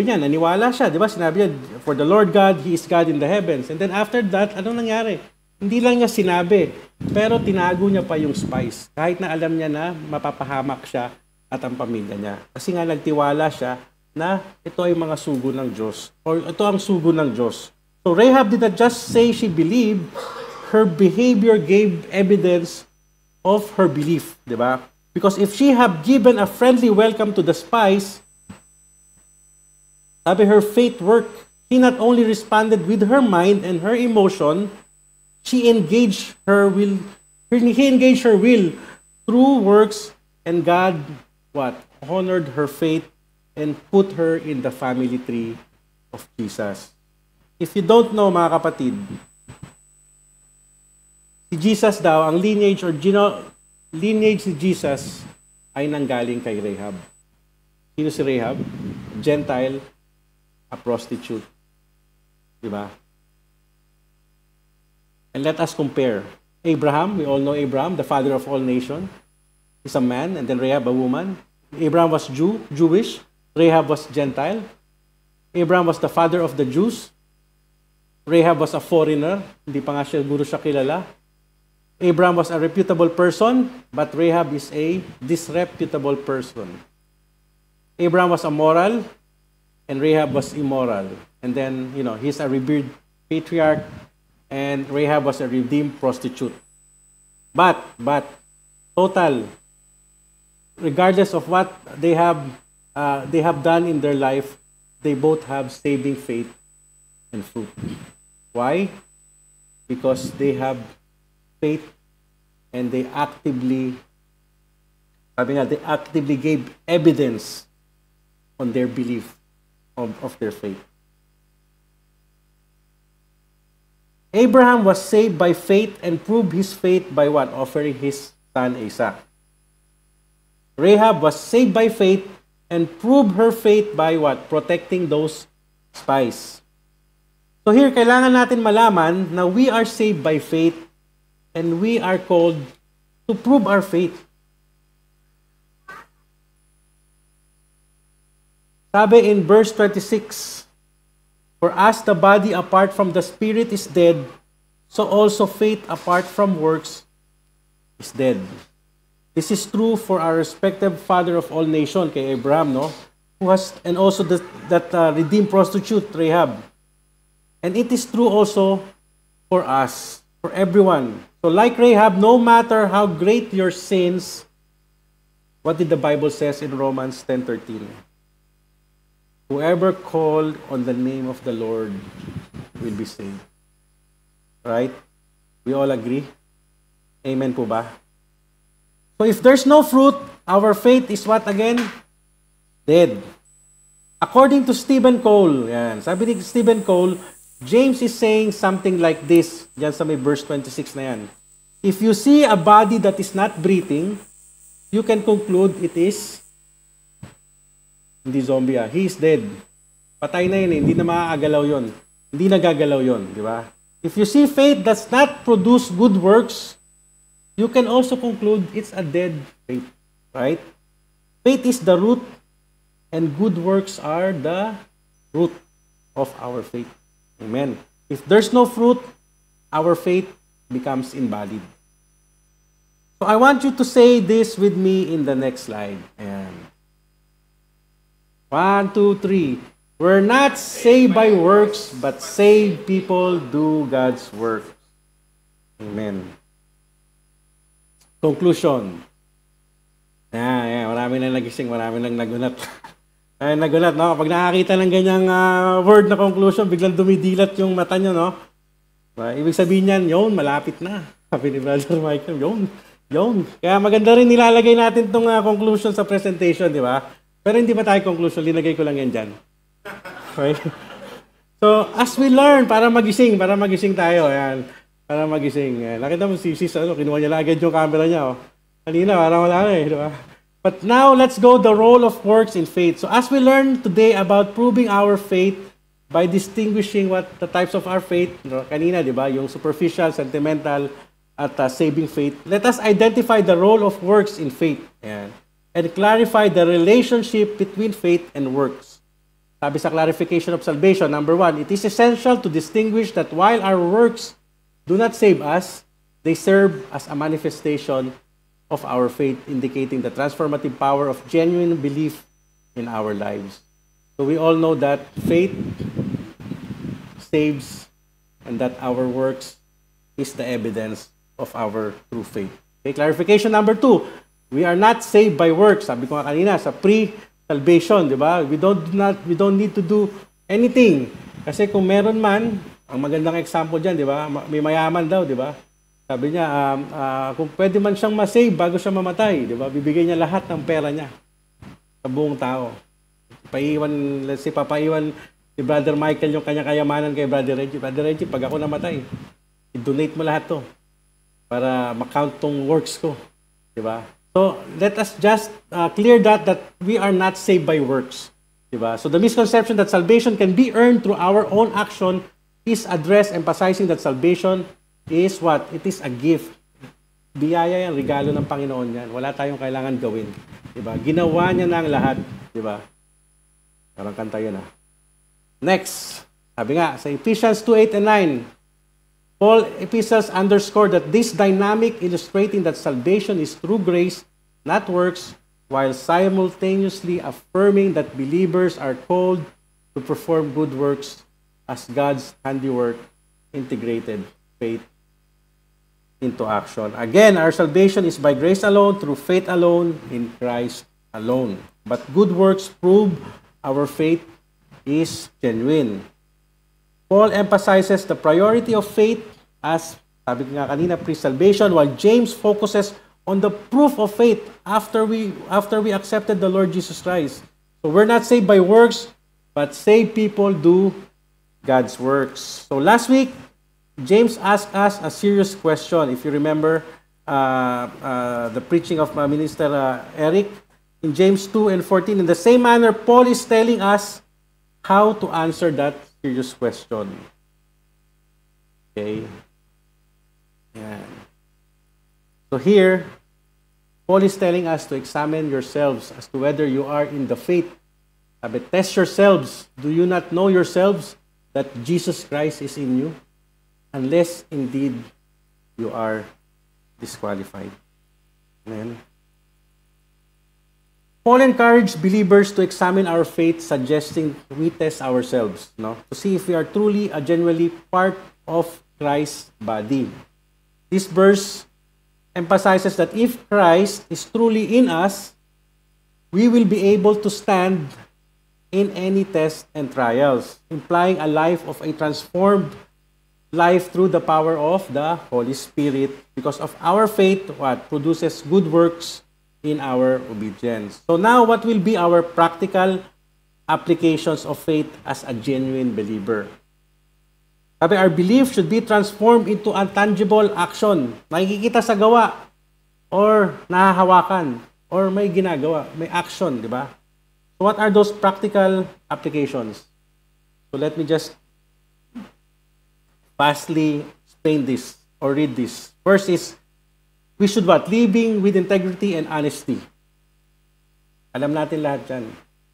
niya, naniwala siya, di ba? Sinabi niya, for the Lord God, He is God in the heavens. And then after that, anong nangyari? Hindi lang niya sinabi, pero tinago niya pa yung spies. Kahit na alam niya na mapapahamak siya at ang pamilya niya. Kasi nga nagtiwala siya na ito ay mga sugo ng Diyos, or ito ang sugo ng Diyos. So Rahab did not just say she believed, her behavior gave evidence of her belief, di ba? Because if she had given a friendly welcome to the spies, sabi her faith worked. She not only responded with her mind and her emotion, he engaged her will through works, and God honored her faith and put her in the family tree of Jesus. If you don't know, mga kapatid, si Jesus daw, ang lineage ni Jesus ay nanggaling kay Rahab. Sino si Rahab? Gentile, a prostitute. Diba? And let us compare. Abraham, we all know Abraham, the father of all nations. He's a man, and then Rahab, a woman. Abraham was Jewish. Rahab was Gentile. Abraham was the father of the Jews. Rahab was a foreigner. Hindi pa nga siguro siya kilala. Abraham was a reputable person, but Rahab is a disreputable person. Abraham was a moral, and Rahab was immoral. And then, he's a revered patriarch, and Rahab was a redeemed prostitute. But, total, regardless of what they have done in their life, they both have saving faith and fruit. Why? Because they have faith, and they actively gave evidence on their belief of their faith. Abraham was saved by faith and proved his faith by what? Offering his son Isaac. Rahab was saved by faith and proved her faith by what? Protecting those spies. So here, kailangan natin malaman na we are saved by faith and we are called to prove our faith. Sabi in verse 26, for as the body apart from the spirit is dead, so also faith apart from works is dead. This is true for our respective father of all nations, kay Abraham, no? Who has, and also that redeemed prostitute, Rahab. And it is true also for us, for everyone. So like Rahab, no matter how great your sins, what did the Bible says in Romans 10:13? Whoever called on the name of the Lord will be saved. Right? We all agree? Amen po ba? So if there's no fruit, our faith is what again? Dead. According to Stephen Cole, sabi ni Stephen Cole, James is saying something like this, dyan sa may verse 26 na yan. If you see a body that is not breathing, you can conclude it is hindi zombie. He is dead. Patay na yun, hindi na maaagalaw yun. Hindi nagagalaw yun, di ba? If you see faith does not produce good works, you can also conclude it's a dead faith, right? Faith is the root, and good works are the root of our faith. Amen. If there's no fruit, our faith becomes invalid. So I want you to say this with me in the next slide. Ayan. 1, 2, 3. We're not saved by works, but saved people do God's work. Amen. Conclusion. Marami nang nagising, marami nang nagunat. Ay, nagunat, no? Pag nakakita ng ganyang word na conclusion, biglang dumidilat yung mata nyo, no? Ibig sabihin yan, yun, malapit na. Sabi ni Brother Michael, yun. Kaya maganda rin nilalagay natin itong conclusion sa presentation, di ba? Pero hindi pa tayo conclusion, linagay ko lang yan dyan. Okay? So, as we learn, para magising tayo, ayan. Para magising. Nakita mo si Sis, kinuha niya lang agad yung camera niya, oh. Kanina, parang wala na eh, di ba? But now, let's go the role of works in faith. So as we learn today about proving our faith by distinguishing what the types of our faith, kanina, di ba, yung superficial, sentimental, at saving faith, let us identify the role of works in faith. Ayan. And clarify the relationship between faith and works. Sabi sa clarification of salvation, number 1, it is essential to distinguish that while our works do not save us, they serve as a manifestation of our faith, indicating the transformative power of genuine belief in our lives. So we all know that faith saves and that our works is the evidence of our true faith. Okay, clarification number 2, we are not saved by works. Sabi ko nga kanina, sa pre-salvation, di ba? We don't need to do anything. Kasi kung meron man, ang magandang example dyan, di ba? May mayaman daw, di ba? Sabi niya, kung pwede man siyang masave bago siya mamatay, di ba? Bibigay niya lahat ng pera niya sa buong tao. Papaiwan si Brother Michael yung kanyang kayamanan kay Brother Reggie. Brother Reggie, pag ako namatay, i-donate mo lahat to para makount tong works ko. Di ba? So, let us just clear that we are not saved by works. Di ba? So, the misconception that salvation can be earned through our own action is addressed, emphasizing that salvation is what? It is a gift. Biyaya yan, regalo ng Panginoon yan. Wala tayong kailangan gawin. Diba? Ginawa niya na ang lahat. Diba? Parang kanta yun Next, sabi nga, sa Ephesians 2:8 and 9, Paul epistles underscore that this dynamic illustrating that salvation is through grace, not works, while simultaneously affirming that believers are called to perform good works as God's handiwork, integrated faith into action. Again, our salvation is by grace alone, through faith alone, in Christ alone. But good works prove our faith is genuine. Paul emphasizes the priority of faith as, sabi nga kanina, pre-salvation, while James focuses on the proof of faith after we accepted the Lord Jesus Christ. So we're not saved by works, but saved people do God's works. So last week, James asked us a serious question. If you remember the preaching of my minister Eric, in James 2:14, in the same manner, Paul is telling us how to answer that serious question. Okay. Yan. So here, Paul is telling us to examine yourselves as to whether you are in the faith. Sabi, test yourselves. Do you not know yourselves that Jesus Christ is in you? Unless indeed you are disqualified. Amen. Paul encouraged believers to examine our faith, suggesting we test ourselves, to see if we are truly, genuinely part of Christ's body. This verse emphasizes that if Christ is truly in us, we will be able to stand in any test and trials, implying a life of a transformed life through the power of the Holy Spirit, because of our faith, what produces good works in our obedience. So now, what will be our practical applications of faith as a genuine believer? Sabi, our belief should be transformed into a tangible action. Nakikita sa gawa, or nahahawakan, or may ginagawa, may action, di ba? So what are those practical applications? So let me just fastly explain this, or read this. First is, we should what? Living with integrity and honesty. Alam natin lahat yan.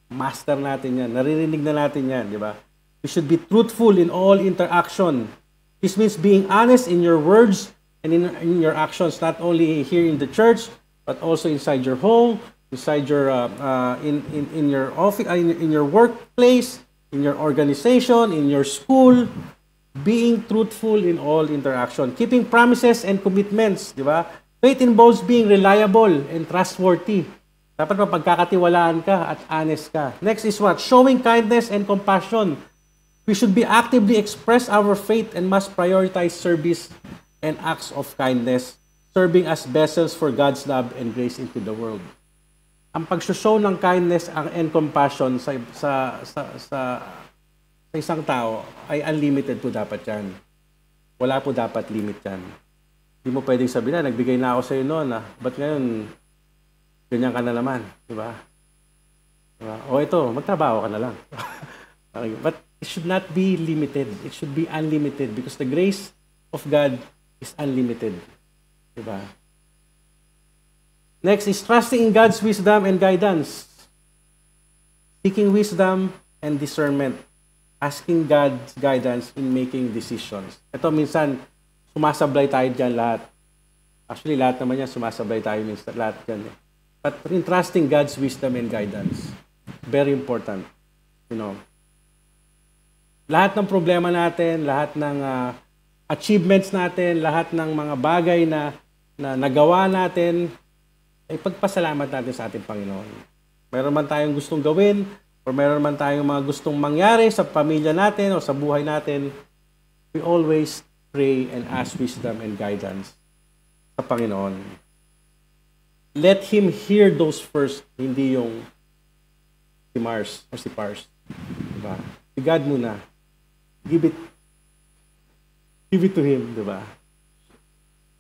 Master natin yan. Naririnig na natin yan, di ba? We should be truthful in all interaction. This means being honest in your words and in your actions, not only here in the church, but also inside your home, inside your in your office, in your workplace, in your organization, in your school. Being truthful in all interaction, keeping promises and commitments, di ba? Faith involves being reliable and trustworthy. Dapat mapagkakatiwalaan ka at honest ka. Next is what? Showing kindness and compassion. We should be actively express our faith and must prioritize service and acts of kindness, serving as vessels for God's love and grace into the world. Ang pag-show ng kindness and compassion sa isang tao ay unlimited po dapat yan. Wala po dapat limit yan. Hindi mo pwedeng sabihin na, nagbigay na ako sa iyo noon. Ba't ngayon, ganyan ka na naman, di ba? Diba? O ito, magtrabaho ka na lang. But it should not be limited. It should be unlimited because the grace of God is unlimited. Diba? Next is trusting in God's wisdom and guidance. Seeking wisdom and discernment. Asking God's guidance in making decisions. Ito minsan, sumasablay tayo dyan lahat. Actually, lahat naman yan, sumasablay tayo minsan, lahat dyan. But in trusting God's wisdom and guidance, very important. You know, lahat ng problema natin, lahat ng achievements natin, lahat ng mga bagay na nagawa natin, ay pagpasalamat natin sa ating Panginoon. Meron man tayong gustong gawin, or meron man tayong mga gustong mangyari sa pamilya natin o sa buhay natin, we always pray and ask wisdom and guidance sa Panginoon. Let Him hear those first, hindi yung si Mars o si Pars. Diba? Si God muna. Give it to Him, diba?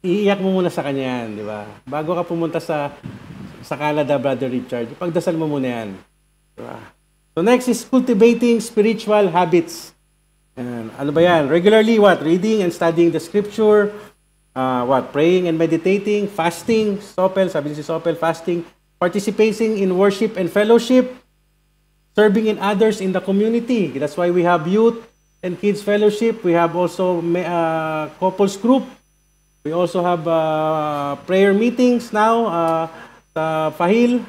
Iiyak mo muna sa Kanya yan, diba? Bago ka pumunta sa Canada, Brother Richard, pagdasal mo muna yan. Diba? So next is cultivating spiritual habits. And ano ba yan? Regularly, what? Reading and studying the Scripture. Praying and meditating. Fasting. Sopel, sabi ni si Sopel, fasting. Participating in worship and fellowship. Serving in others in the community. That's why we have youth and kids fellowship. We have also couples group. We also have prayer meetings now sa Fahil.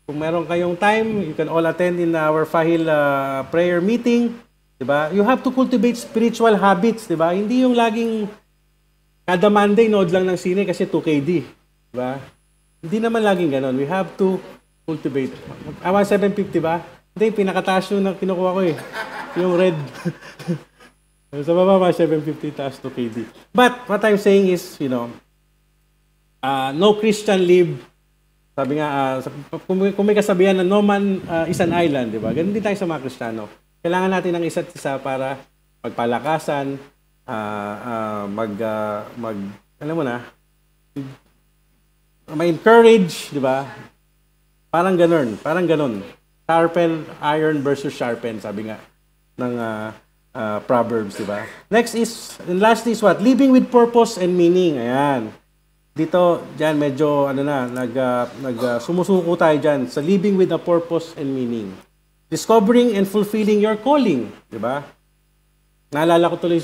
Kung meron kayong time, you can all attend in our Fahil prayer meeting. Diba? You have to cultivate spiritual habits. Diba? Hindi yung laging kada Monday nood lang ng sine kasi 2KD. Diba? Hindi naman laging ganon. We have to cultivate. 750 ba? Hindi, pinakataas yung kinukuha ko eh. Yung red. Sa baba, 750 taas 2KD. But what I'm saying is, you know, no Christian live. Sabi nga, kung may kasabihan na no man is an island, di ba? Ganun din tayo sa mga Kristiyano. Kailangan natin ng isa't isa para magpalakasan, alam mo na, ma-encourage, di ba? Parang ganun. Sharpen, iron versus sharpen, sabi nga ng Proverbs, di ba? Next is, and last is what? Living with purpose and meaning. Ayan. Dito, dyan, medyo, sumusuko tayo dyan sa living with a purpose and meaning. Discovering and fulfilling your calling. Di ba? Naalala ko tuloy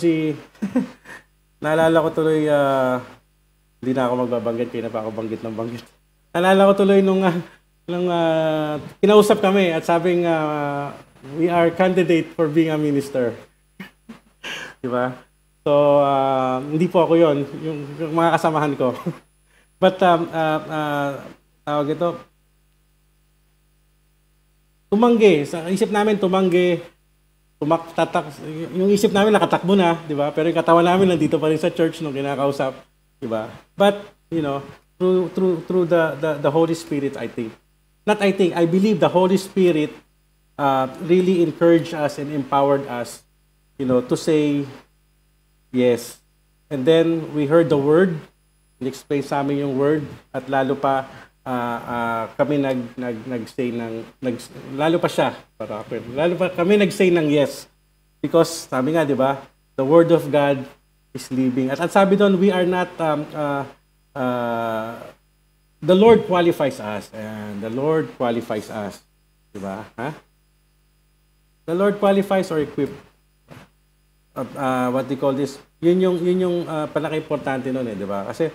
hindi na ako magbabanggit, kaya na pa ako banggit. Naalala ko tuloy nung kinausap kami at sabing, we are candidate for being a minister. Di ba? So, hindi po ako yon, yung mga kasamahan ko. But, tawag ito, tumanggi. Sa isip namin, yung isip namin nakatakbo na, di ba? Pero yung katawan namin nandito pa rin sa church nung kinakausap, di ba? But, you know, through the Holy Spirit, I believe the Holy Spirit really encouraged us and empowered us, you know, to say yes. And then we heard the word, in-explain sa amin yung word, at lalo pa kami kami nag-say ng yes. Because sabi nga, di ba, the word of God is living. At sabi doon, we are not the Lord qualifies us. And the Lord qualifies us. Di ba? The Lord qualifies or equipped. What they call this, yun yung pinaka-importante nun eh, di ba? Kasi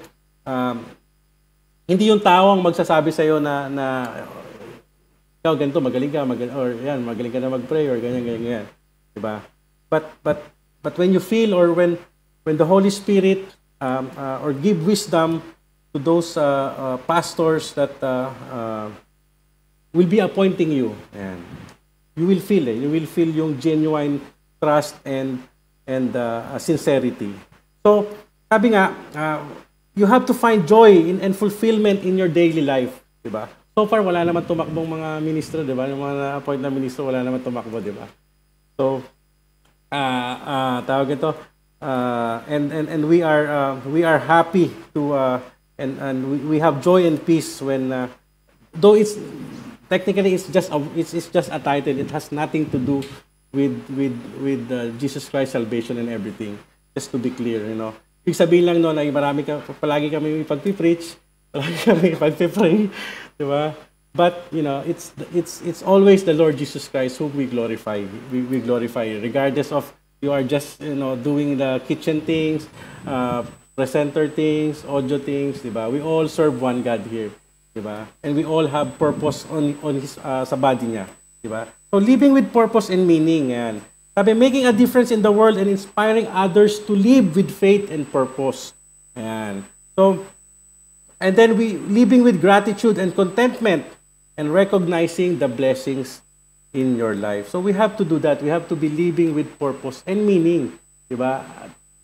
hindi yung tao ang magsasabi sa iyo na ikaw ganito, magaling ka na mag-pray or ganyan. Di ba? But when you feel or when the Holy Spirit or give wisdom to those pastors that will be appointing you, and you will feel yung genuine trust and sincerity. So, sabi nga, you have to find joy and fulfillment in your daily life, di ba? So far, wala naman tumakbong mga ministro, di ba? Yung mga na-appoint na ministro, wala naman tumakbo, di ba? So, tawag ito, and we are happy to and we have joy and peace when though technically it's just a title. It has nothing to do with Jesus Christ salvation and everything. Just to be clear, you know. Ibig sabihin lang noon ay palagi kami ipag-preach, palagi kami ipag-pray, di ba? But you know, it's always the Lord Jesus Christ whom we glorify. We glorify regardless of you are just, you know, doing the kitchen things, presenter things, audio things, di ba? We all serve one God here, di ba? And we all have purpose on his sa body niya, di ba? So living with purpose and meaning, yan. Sabi, making a difference in the world and inspiring others to live with faith and purpose. Ayan. So, and then we living with gratitude and contentment and recognizing the blessings in your life. So we have to do that. We have to be living with purpose and meaning. Diba?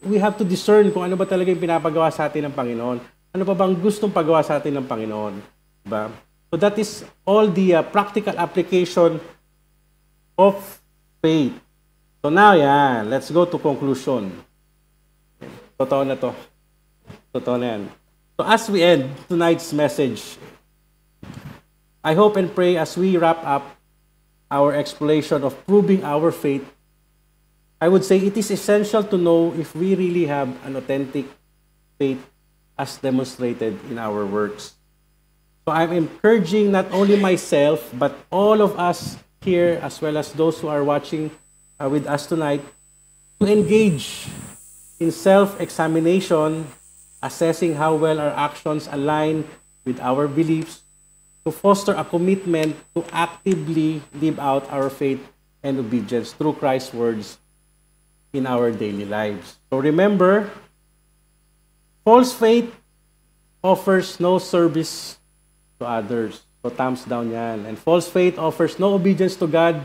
We have to discern kung ano ba talaga yung pinapagawa sa atin ng Panginoon. Ano pa bang gustong pagawa sa atin ng Panginoon. Diba? So that is all the practical application of faith. So now, yan. Let's go to conclusion. Totoo na to. Totoo na yan. So as we end tonight's message, I hope and pray as we wrap up our exploration of proving our faith, I would say it is essential to know if we really have an authentic faith as demonstrated in our works. So I'm encouraging not only myself, but all of us here, as well as those who are watching with us tonight, to engage in self-examination, assessing how well our actions align with our beliefs, to foster a commitment to actively live out our faith and obedience through Christ's words in our daily lives. So remember, false faith offers no service to others. So thumbs down yan. And false faith offers no obedience to God.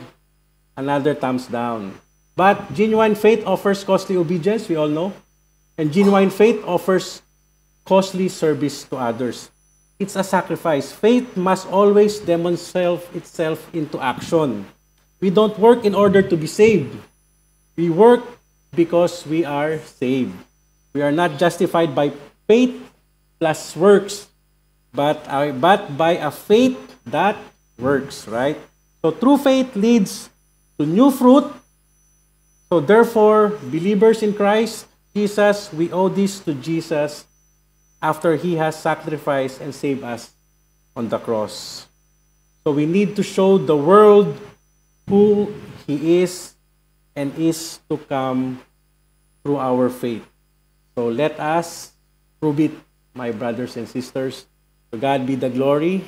Another thumbs down. But genuine faith offers costly obedience, we all know. And genuine faith offers costly service to others. It's a sacrifice. Faith must always demonstrate itself into action. We don't work in order to be saved. We work because we are saved. We are not justified by faith plus works, but by a faith that works, right? So true faith leads to new fruit. So therefore, believers in Christ Jesus, we owe this to Jesus after He has sacrificed and saved us on the cross. So we need to show the world who He is and is to come through our faith. So let us prove it, my brothers and sisters. To God be the glory.